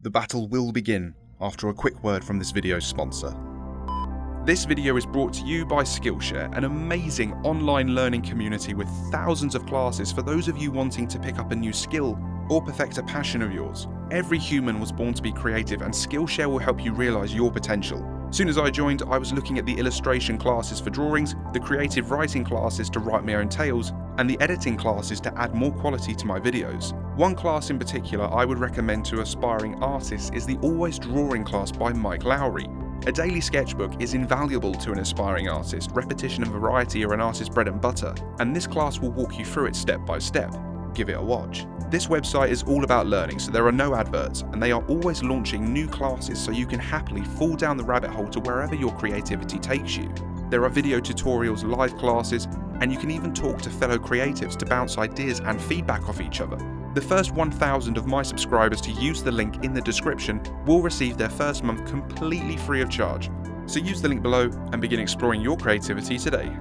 The battle will begin after a quick word from this video's sponsor. This video is brought to you by Skillshare, an amazing online learning community with thousands of classes for those of you wanting to pick up a new skill or perfect a passion of yours. Every human was born to be creative, and Skillshare will help you realise your potential. As soon as I joined, I was looking at the illustration classes for drawings, the creative writing classes to write my own tales, and the editing classes to add more quality to my videos. One class in particular I would recommend to aspiring artists is the Always Drawing class by Mike Lowry. A daily sketchbook is invaluable to an aspiring artist. Repetition and variety are an artist's bread and butter, and this class will walk you through it step by step. Give it a watch. This website is all about learning, so there are no adverts, and they are always launching new classes so you can happily fall down the rabbit hole to wherever your creativity takes you. There are video tutorials, live classes, and you can even talk to fellow creatives to bounce ideas and feedback off each other. The first 1,000 of my subscribers to use the link in the description will receive their first month completely free of charge. So use the link below and begin exploring your creativity today.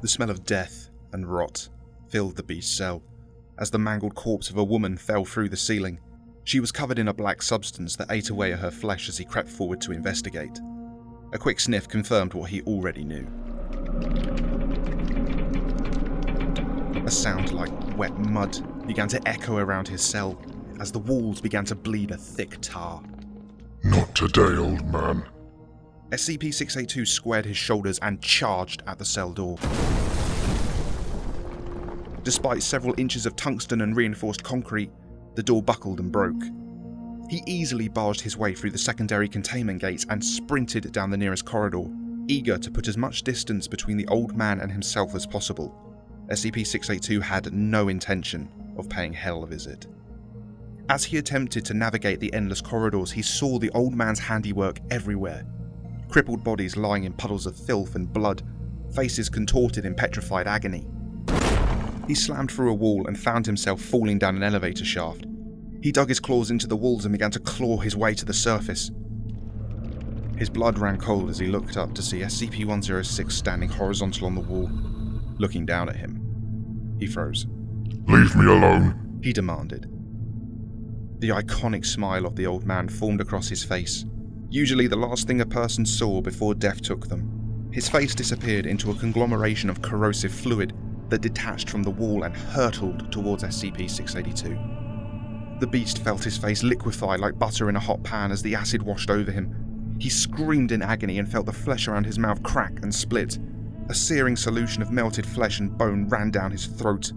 The smell of death and rot filled the beast's cell as the mangled corpse of a woman fell through the ceiling. She was covered in a black substance that ate away at her flesh as he crept forward to investigate. A quick sniff confirmed what he already knew. A sound like wet mud began to echo around his cell as the walls began to bleed a thick tar. "Not today, old man." SCP-682 squared his shoulders and charged at the cell door. Despite several inches of tungsten and reinforced concrete, the door buckled and broke. He easily barged his way through the secondary containment gates and sprinted down the nearest corridor, eager to put as much distance between the old man and himself as possible. SCP-682 had no intention of paying Hell a visit. As he attempted to navigate the endless corridors, he saw the old man's handiwork everywhere. Crippled bodies lying in puddles of filth and blood, faces contorted in petrified agony. He slammed through a wall and found himself falling down an elevator shaft. He dug his claws into the walls and began to claw his way to the surface. His blood ran cold as he looked up to see SCP-106 standing horizontal on the wall, looking down at him. He froze. "Leave me alone," he demanded. The iconic smile of the old man formed across his face, usually the last thing a person saw before death took them. His face disappeared into a conglomeration of corrosive fluid that detached from the wall and hurtled towards SCP-682. The beast felt his face liquefy like butter in a hot pan as the acid washed over him. He screamed in agony and felt the flesh around his mouth crack and split. A searing solution of melted flesh and bone ran down his throat.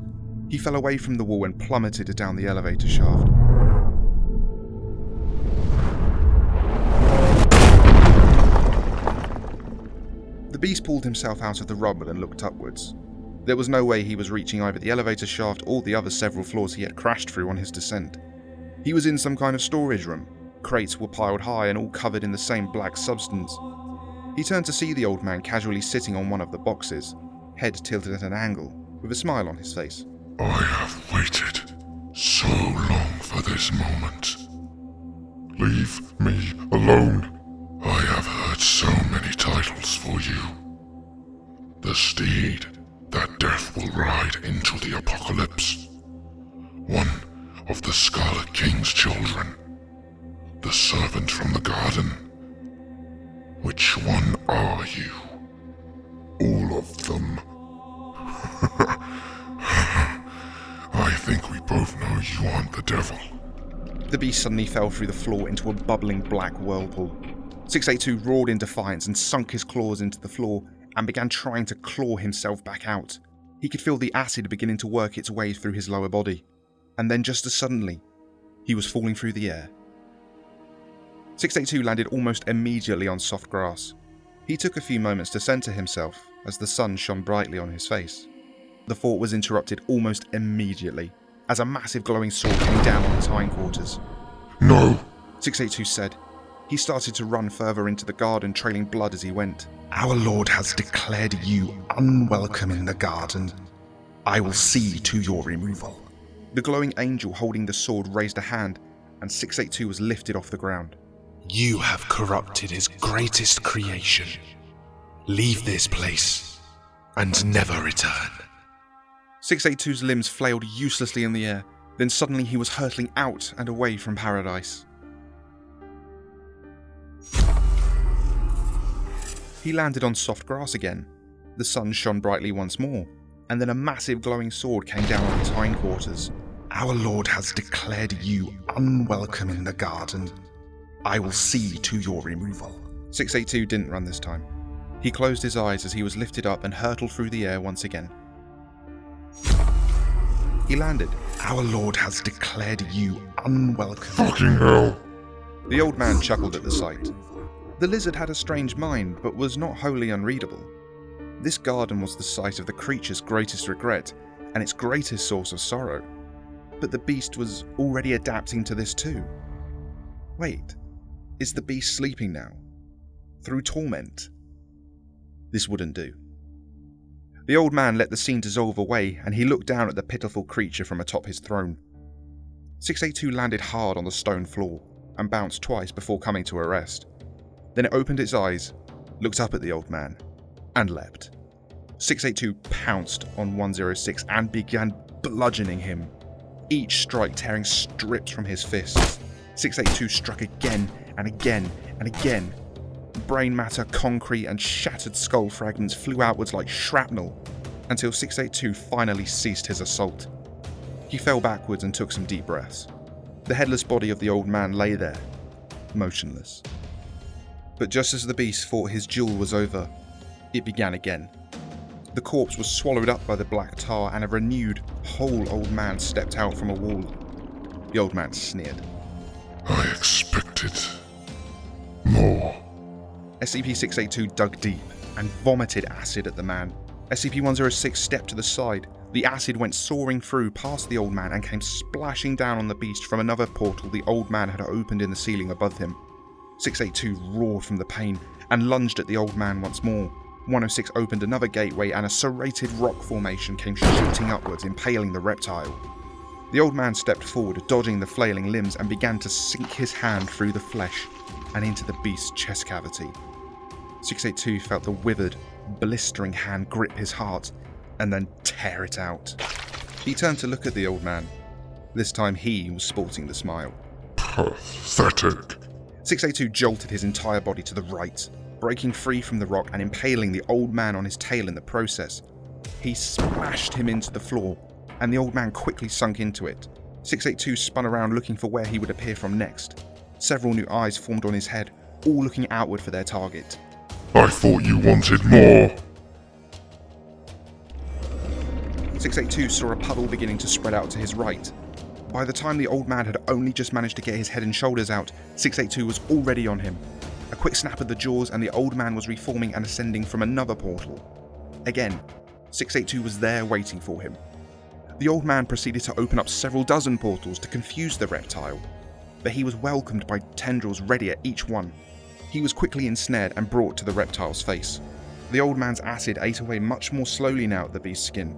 He fell away from the wall and plummeted down the elevator shaft. The beast pulled himself out of the rubble and looked upwards. There was no way he was reaching either the elevator shaft or the other several floors he had crashed through on his descent. He was in some kind of storage room. Crates were piled high and all covered in the same black substance. He turned to see the old man casually sitting on one of the boxes, head tilted at an angle, with a smile on his face. "I have waited so long for this moment. Leave me alone. I have heard so many titles for you. The steed that death will ride into the apocalypse. One of the Scarlet King's children. The servant from the garden. Which one are you? All of them." "I think we both know you aren't the devil." The beast suddenly fell through the floor into a bubbling black whirlpool. 682 roared in defiance and sunk his claws into the floor and began trying to claw himself back out. He could feel the acid beginning to work its way through his lower body, and then just as suddenly, he was falling through the air. 682 landed almost immediately on soft grass. He took a few moments to center himself as the sun shone brightly on his face. The thought was interrupted almost immediately as a massive glowing sword came down on his hindquarters. "No," 682 said. He started to run further into the garden, trailing blood as he went. "Our Lord has declared you unwelcome in the garden. I will see to your removal." The glowing angel holding the sword raised a hand, and 682 was lifted off the ground. "You have corrupted his greatest creation. Leave this place and never return." 682's limbs flailed uselessly in the air, then suddenly he was hurtling out and away from paradise. He landed on soft grass again. The sun shone brightly once more, and then a massive glowing sword came down on his hindquarters. Our Lord has declared you unwelcome in the garden. I will see to your removal. 682 didn't run this time. He closed his eyes as he was lifted up and hurtled through the air once again. He landed. Our Lord has declared you unwelcome. Fucking hell! The old man chuckled at the sight. The lizard had a strange mind, but was not wholly unreadable. This garden was the site of the creature's greatest regret, and its greatest source of sorrow. But the beast was already adapting to this too. Wait, is the beast sleeping now? Through torment? This wouldn't do. The old man let the scene dissolve away, and he looked down at the pitiful creature from atop his throne. 682 landed hard on the stone floor, and bounced twice before coming to a rest. Then it opened its eyes, looked up at the old man, and leapt. 682 pounced on 106 and began bludgeoning him, each strike tearing strips from his fists. 682 struck again and again and again. Brain matter, concrete, and shattered skull fragments flew outwards like shrapnel, until 682 finally ceased his assault. He fell backwards and took some deep breaths. The headless body of the old man lay there, motionless. But just as the beast thought his duel was over, it began again. The corpse was swallowed up by the black tar, and a renewed, whole old man stepped out from a wall. The old man sneered. I expected more. SCP-682 dug deep and vomited acid at the man. SCP-106 stepped to the side. The acid went soaring through past the old man and came splashing down on the beast from another portal the old man had opened in the ceiling above him. 682 roared from the pain and lunged at the old man once more. 106 opened another gateway and a serrated rock formation came shooting upwards, impaling the reptile. The old man stepped forward, dodging the flailing limbs, and began to sink his hand through the flesh and into the beast's chest cavity. 682 felt the withered, blistering hand grip his heart and then tear it out. He turned to look at the old man. This time he was sporting the smile. Pathetic. 682 jolted his entire body to the right, breaking free from the rock and impaling the old man on his tail in the process. He smashed him into the floor, and the old man quickly sunk into it. 682 spun around looking for where he would appear from next. Several new eyes formed on his head, all looking outward for their target. I thought you wanted more. 682 saw a puddle beginning to spread out to his right. By the time the old man had only just managed to get his head and shoulders out, 682 was already on him. A quick snap of the jaws and the old man was reforming and ascending from another portal. Again, 682 was there waiting for him. The old man proceeded to open up several dozen portals to confuse the reptile, but he was welcomed by tendrils ready at each one. He was quickly ensnared and brought to the reptile's face. The old man's acid ate away much more slowly now at the beast's skin.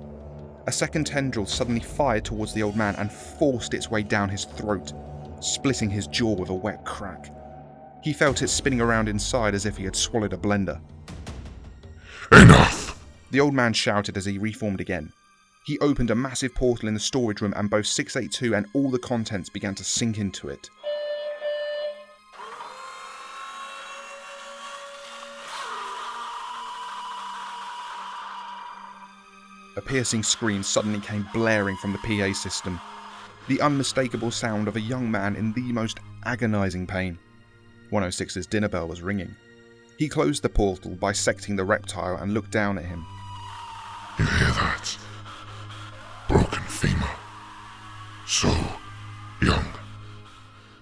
A second tendril suddenly fired towards the old man and forced its way down his throat, splitting his jaw with a wet crack. He felt it spinning around inside as if he had swallowed a blender. Enough! The old man shouted as he reformed again. He opened a massive portal in the storage room and both 682 and all the contents began to sink into it. A piercing scream suddenly came blaring from the PA system. The unmistakable sound of a young man in the most agonizing pain. 106's dinner bell was ringing. He closed the portal, bisecting the reptile, and looked down at him. You hear that? Broken femur. So young.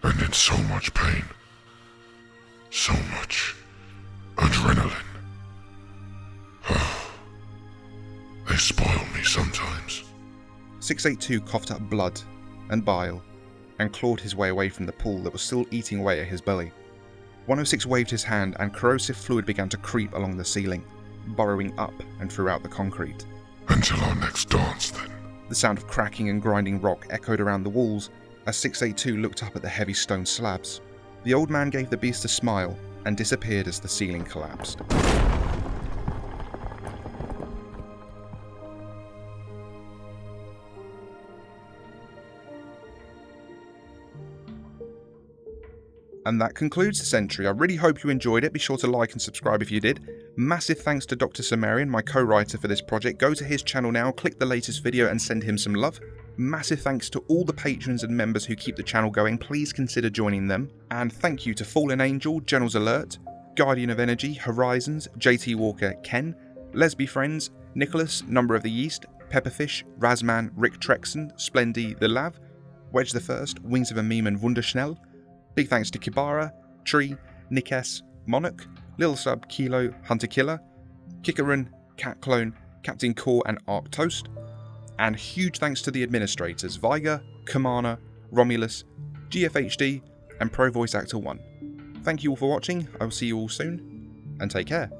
And in so much pain. So much adrenaline. They spoil me sometimes. 682 coughed up blood and bile and clawed his way away from the pool that was still eating away at his belly. 106 waved his hand and corrosive fluid began to creep along the ceiling, burrowing up and throughout the concrete. Until our next dance, then. The sound of cracking and grinding rock echoed around the walls as 682 looked up at the heavy stone slabs. The old man gave the beast a smile and disappeared as the ceiling collapsed. And that concludes this entry. I really hope you enjoyed it. Be sure to like and subscribe if you did. Massive thanks to Dr. Sumerian, my co-writer for this project. Go to his channel now, click the latest video and send him some love. Massive thanks to all the patrons and members who keep the channel going. Please consider joining them. And thank you to Fallen Angel, General's Alert, Guardian of Energy, Horizons, JT Walker, Ken, Lesby Friends, Nicholas, Number of the East, Pepperfish, Razman, Rick Trexon, Splendy, The Lav, Wedge the First, Wings of a Meme and Wunderschnell. Big thanks to Kibara, Tree, Nick S, Monarch, Lil Sub, Kilo, Hunter Killer, Kickerun, Cat Clone, Captain Core and Arc Toast. And huge thanks to the administrators Viger, Kamana, Romulus, GFHD and Pro Voice Actor 1. Thank you all for watching, I will see you all soon, and take care.